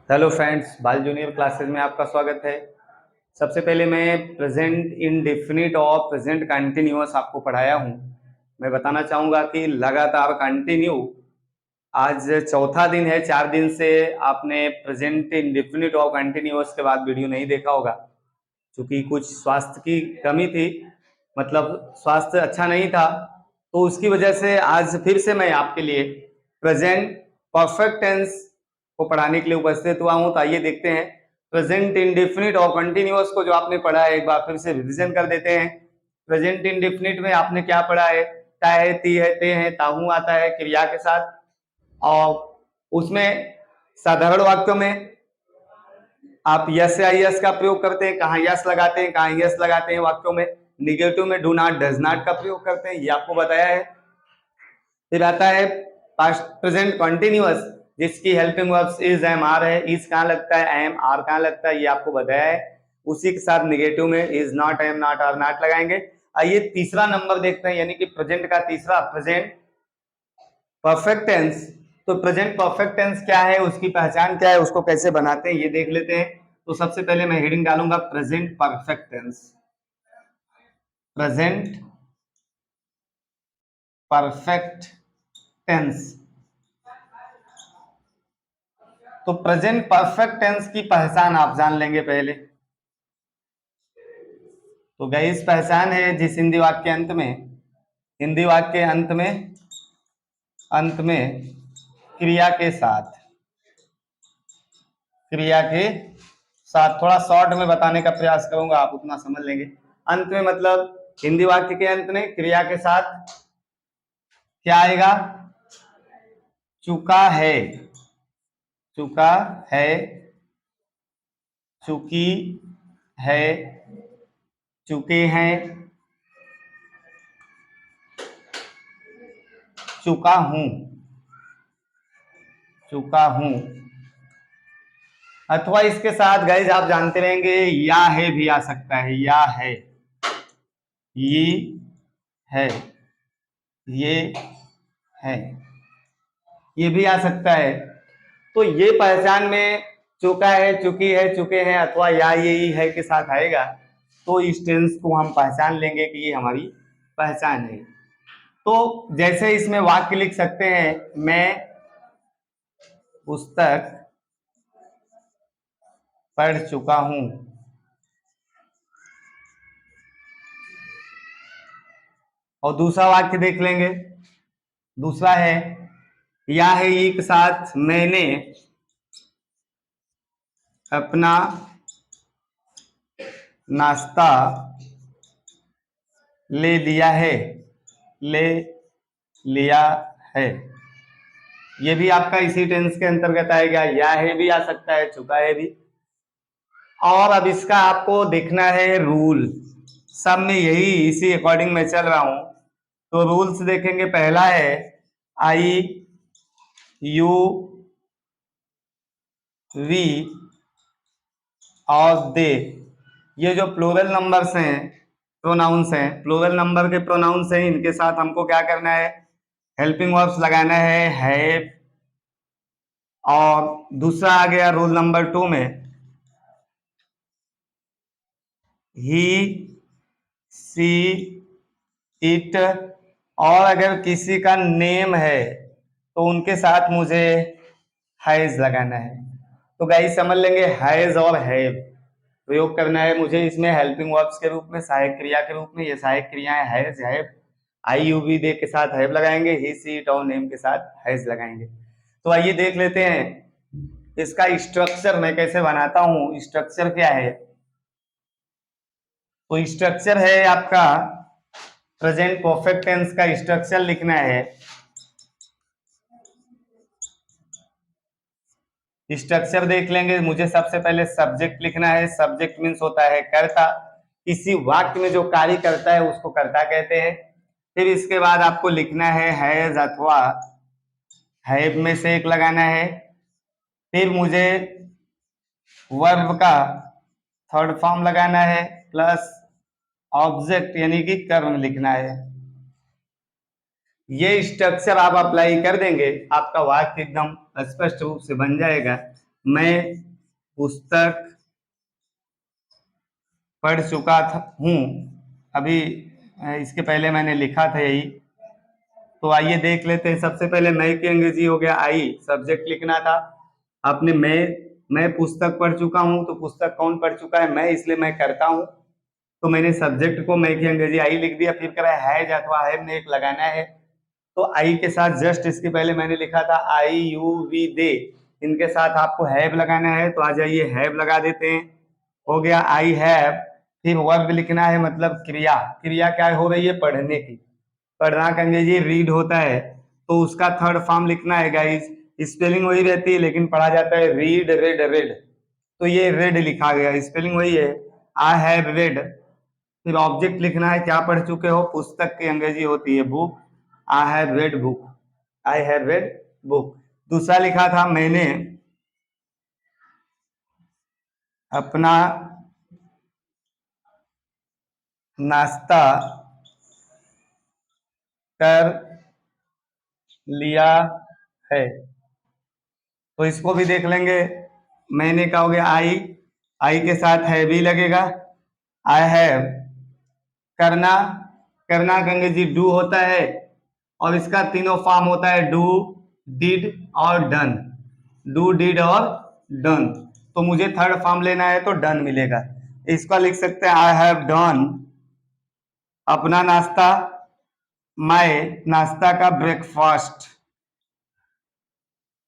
Hello friends, बाल junior classes में आपका स्वागत है। सबसे पहले मैं प्रेजेंट इंडेफिनिट और प्रेजेंट कंटिन्यूअस आपको पढ़ाया हूँ। मैं बताना चाहूँगा कि लगातार कंटिन्यू आज चौथा दिन है। 4 दिन से आपने प्रेजेंट इंडेफिनिट और कंटिन्यूअस के बाद वीडियो नहीं देखा होगा, क्योंकि कुछ स्वास्थ्य की कमी थी, मतलब स्वास्थ्य अच्छा नहीं था, तो उसकी वजह से आज फिर से मैं आपके लिए प्रेजेंट परफेक्ट टेंस को पढ़ाने के लिए उपस्थित हुआ हूं। तो आइए देखते हैं प्रेजेंट इंडेफिनिट और कंटिन्यूअस को जो आपने पढ़ा है एक बार फिर से रिवीजन कर देते हैं। प्रेजेंट इंडेफिनिट में आपने क्या पढ़ा है? ता है, ती है, ते है, ताहू आता है क्रिया के साथ, और उसमें साधारण वाक्यों में आप यस या यस का प्रयोग करते हैं, कहाँ यस लगाते हैं, कहाँ यस लगाते हैं वाक्यों में। निगेटिव में डू नॉट, डज नॉट का प्रयोग करते हैं, ये आपको बताया है। फिर आता है पास्ट प्रेजेंट कंटिन्यूअस, जिसकी helping verbs is, am, are है। इज कहाँ लगता है, एम, आर कहाँ लगता है, ये आपको बताया है। उसी के साथ निगेटिव में is not, am not, are not लगाएंगे। आइए तीसरा नंबर देखते हैं, यानी कि प्रेजेंट का तीसरा, प्रेजेंट परफेक्ट टेंस। तो प्रेजेंट परफेक्ट टेंस क्या है, उसकी पहचान क्या है, उसको कैसे बनाते हैं, ये देख लेते हैं। तो सबसे पहले मैं हेडिंग डालूंगा present perfect tense. Present perfect tense. तो प्रेजेंट परफेक्ट टेंस की पहचान आप जान लेंगे पहले। तो गाइस पहचान है, जिस हिंदी वाक्य के अंत में, हिंदी वाक्य के अंत में क्रिया के साथ, क्रिया के साथ, थोड़ा शॉर्ट में बताने का प्रयास करूंगा, आप उतना समझ लेंगे। अंत में मतलब हिंदी वाक्य के अंत में क्रिया के साथ क्या आएगा? चुका है, चुका है, चुकी है, चुके हैं, चुका हूं, चुका हूं। अथवा इसके साथ गाइज आप जानते रहेंगे या है भी आ सकता है, या है, ये है, ये है, ये भी आ सकता है। तो ये पहचान में चुका है, चुकी है, चुके हैं अथवा या ये है के साथ आएगा, तो इस टेंस को हम पहचान लेंगे कि ये हमारी पहचान है। तो जैसे इसमें वाक्य लिख सकते हैं, मैं पुस्तक पढ़ चुका हूं। और दूसरा वाक्य देख लेंगे। दूसरा है या है ये के साथ मैंने अपना नाश्ता ले लिया है, ले लिया है। ये भी आपका इसी टेंस के अंतर्गत आएगा, या है भी आ सकता है, चुका है भी। और अब इसका आपको देखना है रूल, सब में यही इसी अकॉर्डिंग मैं चल रहा हूं। तो रूल्स देखेंगे, पहला है आई यू वी और दे। ये जो प्लूरल नंबर्स हैं, प्रोनाउंस हैं, प्लूरल नंबर के प्रोनाउंस हैं, इनके साथ हमको क्या करना है? हेल्पिंग वर्ब्स लगाना है। और दूसरा आ गया रूल नंबर 2 में ही, सी, इट। और अगर किसी का नेम है तो उनके साथ मुझे हैज लगाना है। तो गाइस समझ लेंगे, हैज और हैव प्रयोग करना है मुझे इसमें हेल्पिंग वर्ब्स के रूप में, सहायक क्रिया के रूप में। ये सहायक क्रियाएं has, have, I you we they के साथ हैव लगाएंगे, ही, सी, इट और नेम के साथ हैज लगाएंगे। तो आइए देख लेते हैं इसका स्ट्रक्चर मैं कैसे बनाता हूं। स्ट्रक्चर क्या है? तो स्ट्रक्चर है आपका, प्रेजेंट परफेक्ट टेंस का स्ट्रक्चर लिखना है। स्ट्रक्चर देख लेंगे, मुझे सबसे पहले सब्जेक्ट लिखना है। सब्जेक्ट मीन्स होता है कर्ता, किसी वाक्य में जो कार्य करता है उसको कर्ता कहते हैं। फिर इसके बाद आपको लिखना है हैज अथवा हैव में से एक लगाना है। फिर मुझे वर्ब का थर्ड फॉर्म लगाना है, प्लस ऑब्जेक्ट यानी कि कर्म लिखना है। ये स्ट्रक्चर आप अप्लाई कर देंगे, आपका वाक्य एकदम स्पष्ट रूप से बन जाएगा। मैं पुस्तक पढ़ चुका हूँ। अभी इसके पहले मैंने लिखा था यही, तो आइए देख लेते हैं। सबसे पहले मैं की अंग्रेजी हो गया आई, सब्जेक्ट लिखना था आपने। मैं पुस्तक पढ़ चुका हूँ, तो पुस्तक कौन पढ़ चुका है? मैं, इसलिए मैं करता हूँ। तो मैंने सब्जेक्ट को मैं की अंग्रेजी आई लिख दिया। फिर कह रहा है अथवा हैव में एक लगाना है, तो आई के साथ जस्ट इसके पहले मैंने लिखा था आई यू वी दे, इनके साथ आपको हैव लगाना है, तो आ जाइए हैव लगा देते हैं। हो गया आई हैव। फिर वर्ब लिखना है, मतलब क्रिया। क्रिया क्या हो रही है? पढ़ने की। पढ़ना का अंग्रेजी रीड होता है, तो उसका थर्ड फॉर्म लिखना है गाइस। स्पेलिंग वही रहती है लेकिन पढ़ा जाता है रीड, रेड, रेड। तो ये रेड लिखा गया, स्पेलिंग वही है, आई हैव रेड। फिर ऑब्जेक्ट लिखना है, क्या पढ़ चुके हो? पुस्तक की अंग्रेजी होती है book. I have read book, I have read book. दूसरा लिखा था मैंने अपना नाश्ता कर लिया है, तो इसको भी देख लेंगे। मैंने क्या हो गया? आई के साथ है भी लगेगा। आई हैव, करना, करना का अंग्रेजी डू होता है, और इसका तीनों फॉर्म होता है डू, डिड और डन। डू, डिड और डन। तो मुझे थर्ड फॉर्म लेना है, तो डन मिलेगा। इसका लिख सकते हैं आई हैव डन अपना नाश्ता, मैं नाश्ता का breakfast,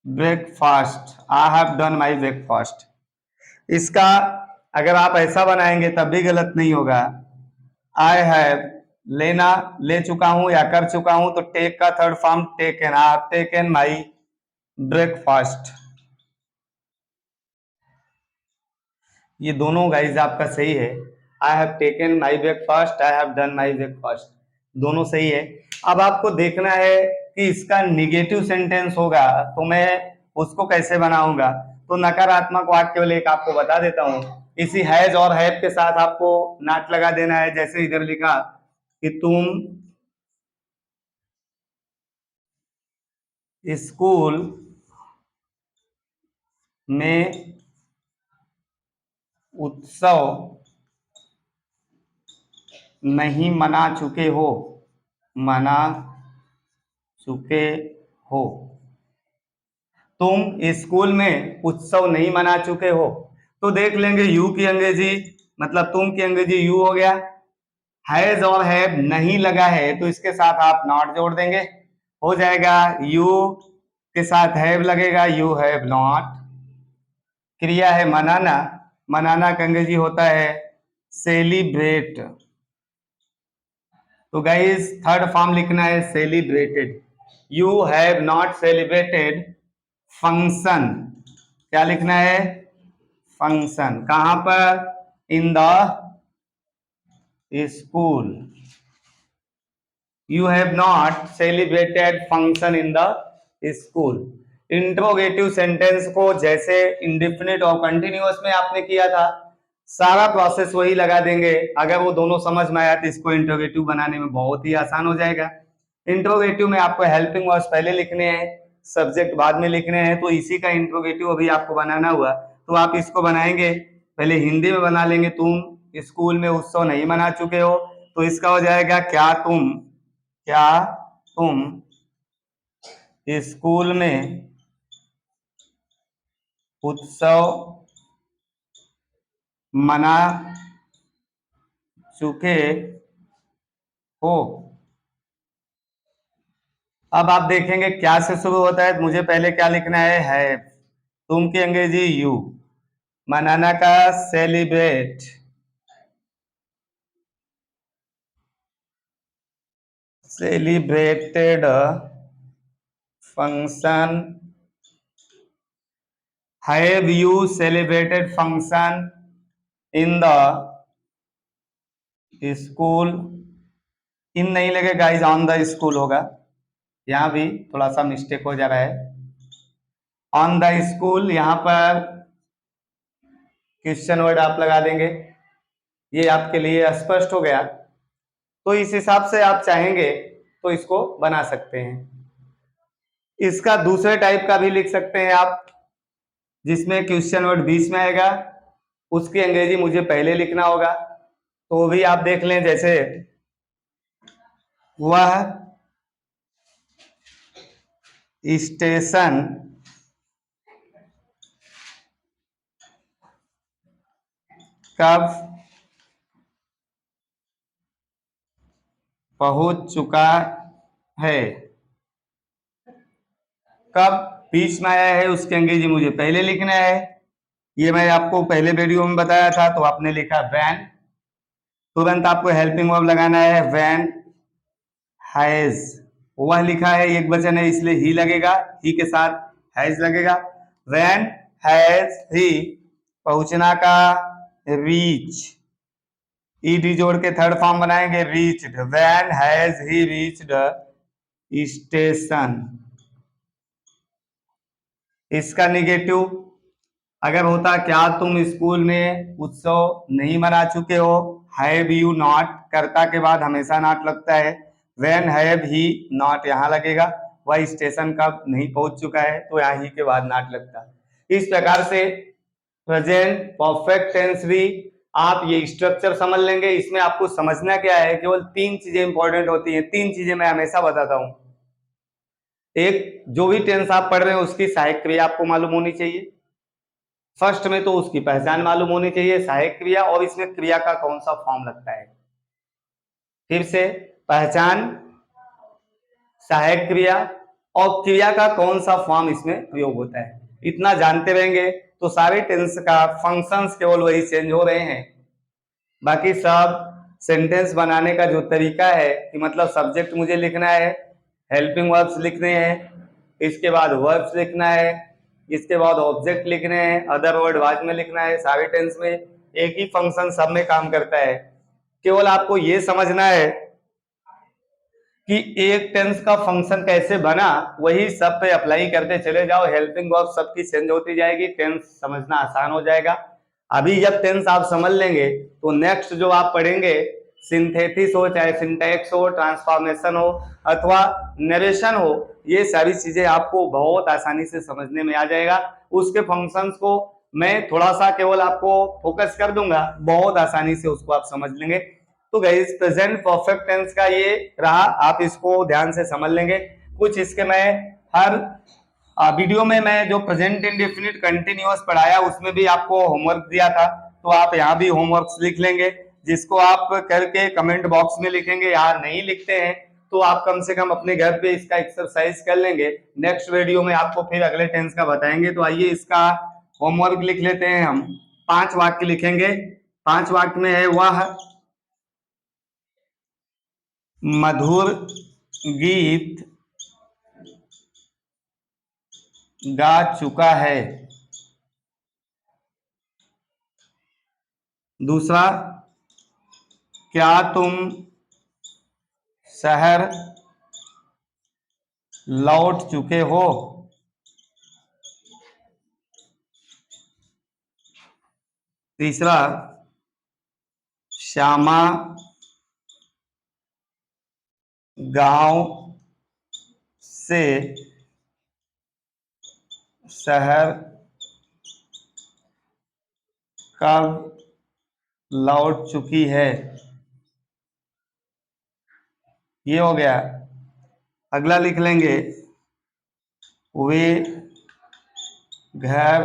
breakfast, I have done my breakfast. इसका अगर आप ऐसा बनाएंगे तब भी गलत नहीं होगा। आई हैव, लेना, ले चुका हूं या कर चुका हूं, तो टेक का third form taken, I have taken my breakfast. ये दोनों गाइज आपका सही है। I have taken my breakfast, I have done my breakfast, दोनों सही है। अब आपको देखना है कि इसका निगेटिव सेंटेंस होगा, तो मैं उसको कैसे बनाऊंगा। तो नकारात्मक वाक्य केवल एक आपको बता देता हूं। इसी हैज और हैव के साथ आपको नॉट लगा देना है। जैसे इधर लिखा कि तुम स्कूल में उत्सव नहीं मना चुके हो, मना चुके हो। तुम स्कूल में उत्सव नहीं मना चुके हो, तो देख लेंगे यू की अंग्रेजी, मतलब तुम की अंग्रेजी यू हो गया। हैज और हैव नहीं लगा है, तो इसके साथ आप नॉट जोड़ देंगे, हो जाएगा यू के साथ हैव लगेगा, यू हैव नॉट। क्रिया है मनाना, मनाना का अंग्रेजी होता है सेलिब्रेट। तो गाइस थर्ड फॉर्म लिखना है celebrated. You have not celebrated function, क्या लिखना है? फंक्शन। कहां पर? इन the school. You have not celebrated function in the school. Interrogative sentence को जैसे इंडेफिनिट और कंटिन्यूअस में आपने किया था, सारा प्रोसेस वही लगा देंगे। अगर वो दोनों समझ में आया तो इसको इंट्रोगेटिव बनाने में बहुत ही आसान हो जाएगा। इंट्रोगेटिव में आपको हेल्पिंग वर्ब्स पहले लिखने हैं, सब्जेक्ट बाद में लिखने हैं, तो इसी का इंट्रोगेटिव अभी आपको बनाना हुआ। तो आप इसको बनाएंगे, पहले हिंदी में बना लेंगे। तुम स्कूल में उत्सव नहीं मना चुके हो, तो इसका हो जाएगा क्या तुम स्कूल में उत्सव मना चुके हो। अब आप देखेंगे क्या से शुरू होता है, तो मुझे पहले क्या लिखना है तुम की अंग्रेजी यू, मनाना का celebrate, celebrated function. Have you celebrated function in the school? In नहीं लगेगा गाइस, ऑन द स्कूल होगा। यहां भी थोड़ा सा मिस्टेक हो जा रहा है। ऑन द स्कूल, यहां पर क्वेश्चन वर्ड आप लगा देंगे। ये आपके लिए स्पष्ट हो गया। तो इस हिसाब से आप चाहेंगे तो इसको बना सकते हैं। इसका दूसरे टाइप का भी लिख सकते हैं आप। जिसमें क्वेश्चन वर्ड बीच में आएगा, उसकी अंग्रेजी मुझे पहले लिखना होगा। तो भी आप देख लें, जैसे वह स्टेशन कब पहुंच चुका है। कब बीच में आया है उसकी अंग्रेजी मुझे पहले लिखना है। ये मैं आपको पहले वीडियो में बताया था, तो आपने लिखा वैन, तुरंत आपको हेल्पिंग वर्ब लगाना है, वैन हैज। वह लिखा है एक वचन है इसलिए ही लगेगा, ही के साथ हैज लगेगा। वैन हैज ही, पहुंचना का रीच, ईडी जोड़ के थर्ड फॉर्म बनाएंगे, reached. When has he reached station. इसका निगेटिव अगर होता, क्या तुम स्कूल में उत्सव नहीं मना चुके हो, हैव यू नॉट, कर्ता के बाद हमेशा नॉट लगता है, व्हेन हैव ही नॉट यहाँ लगेगा, वह स्टेशन कब नहीं पहुंच चुका है, तो यहाँ ही के बाद नॉट लगता। इस प्रकार से प्रेजेंट परफेक्ट टेंस भी आप ये स्ट्रक्चर समझ लेंगे। इसमें आपको समझना क्या है, केवल 3 चीजें इंपॉर्टेंट होती हैं। 3 चीजें मैं हमेशा बताता हूं। एक, जो भी टेंस आप पढ़ रहे हैं उसकी सहायक क्रिया आपको मालूम होनी चाहिए। फर्स्ट में तो उसकी पहचान मालूम होनी चाहिए, सहायक क्रिया, और इसमें क्रिया का कौन सा फॉर्म लगता है। फिर से, पहचान, सहायक क्रिया और क्रिया का कौन सा फॉर्म इसमें प्रयोग होता है। इतना जानते रहेंगे तो सारे टेंस का फंक्शंस केवल वही चेंज हो रहे हैं, बाकी सब सेंटेंस बनाने का जो तरीका है कि मतलब सब्जेक्ट मुझे लिखना है, हेल्पिंग वर्ब्स लिखने हैं, इसके बाद वर्ब्स लिखना है, इसके बाद ऑब्जेक्ट लिखने हैं, अदर वर्ड बाद में लिखना है। सारे टेंस में एक ही फंक्शन सब में काम करता है। केवल आपको ये समझना है कि एक टेंस का फंक्शन कैसे बना, वही सब पे अप्लाई करते चले जाओ, हेल्पिंग वर्ब सबकी चेंज होती जाएगी, टेंस समझना आसान हो जाएगा। अभी जब टेंस आप समझ लेंगे तो नेक्स्ट जो आप पढ़ेंगे, सिंथेसिस हो, चाहे सिंटैक्स हो, ट्रांसफॉर्मेशन हो अथवा नरेशन हो, ये सारी चीजें आपको बहुत आसानी से समझने में आ जाएगा। उसके फंक्शंस को मैं थोड़ा सा केवल आपको फोकस कर दूंगा, बहुत आसानी से उसको आप समझ लेंगे। तो गाइस प्रेजेंट परफेक्ट टेंस का ये रहा, आप इसको ध्यान से समझ लेंगे। कुछ इसके मैं हर वीडियो में मैं जो प्रेजेंट इंडेफिनिट कंटिन्यूअस पढ़ाया उसमें भी आपको होमवर्क दिया था, तो आप यहाँ भी होमवर्क लिख लेंगे, जिसको आप करके कमेंट बॉक्स में लिखेंगे। यहाँ नहीं लिखते हैं तो आप कम से कम अपने घर पे इसका एक्सरसाइज कर लेंगे। नेक्स्ट वीडियो में आपको फिर अगले टेंस का बताएंगे। तो आइए इसका होमवर्क लिख लेते हैं हम। 5 वाक्य लिखेंगे। 5 वाक्य में है, वह मधुर गीत गा चुका है। दूसरा, क्या तुम शहर लौट चुके हो। तीसरा, श्यामा गांव से शहर कब लौट चुकी है। ये हो गया। अगला लिख लेंगे, वे घर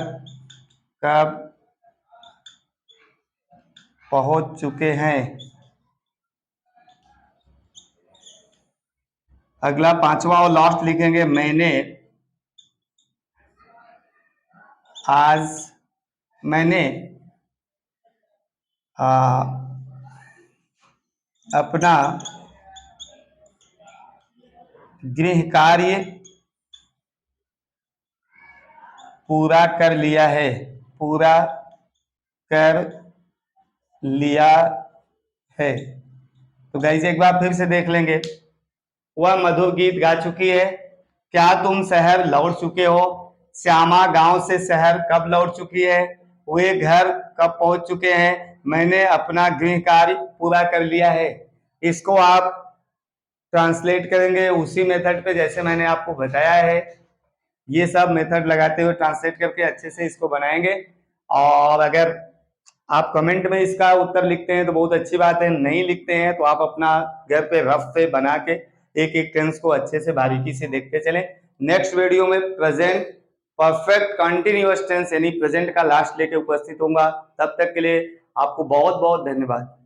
कब पहुंच चुके हैं। अगला 5वां और लास्ट लिखेंगे, मैंने अपना गृह कार्य पूरा कर लिया है। पूरा कर लिया है। तो गाइस एक बार फिर से देख लेंगे, वह मधुर गीत गा चुकी है, क्या तुम शहर लौट चुके हो, श्यामा गांव से शहर कब लौट चुकी है, वे घर कब पहुंच चुके हैं, मैंने अपना गृह कार्य पूरा कर लिया है। इसको आप ट्रांसलेट करेंगे उसी मेथड पे जैसे मैंने आपको बताया है। ये सब मेथड लगाते हुए ट्रांसलेट करके अच्छे से इसको बनाएंगे। और अगर आप कमेंट में इसका उत्तर लिखते हैं तो बहुत अच्छी बात है, नहीं लिखते हैं तो आप अपना घर पे रफ पे बना के एक एक टेंस को अच्छे से बारीकी से देखते चलें। नेक्स्ट वीडियो में प्रेजेंट परफेक्ट कंटिन्यूअस टेंस यानी प्रेजेंट का लास्ट लेके उपस्थित होऊंगा। तब तक के लिए आपको बहुत बहुत धन्यवाद।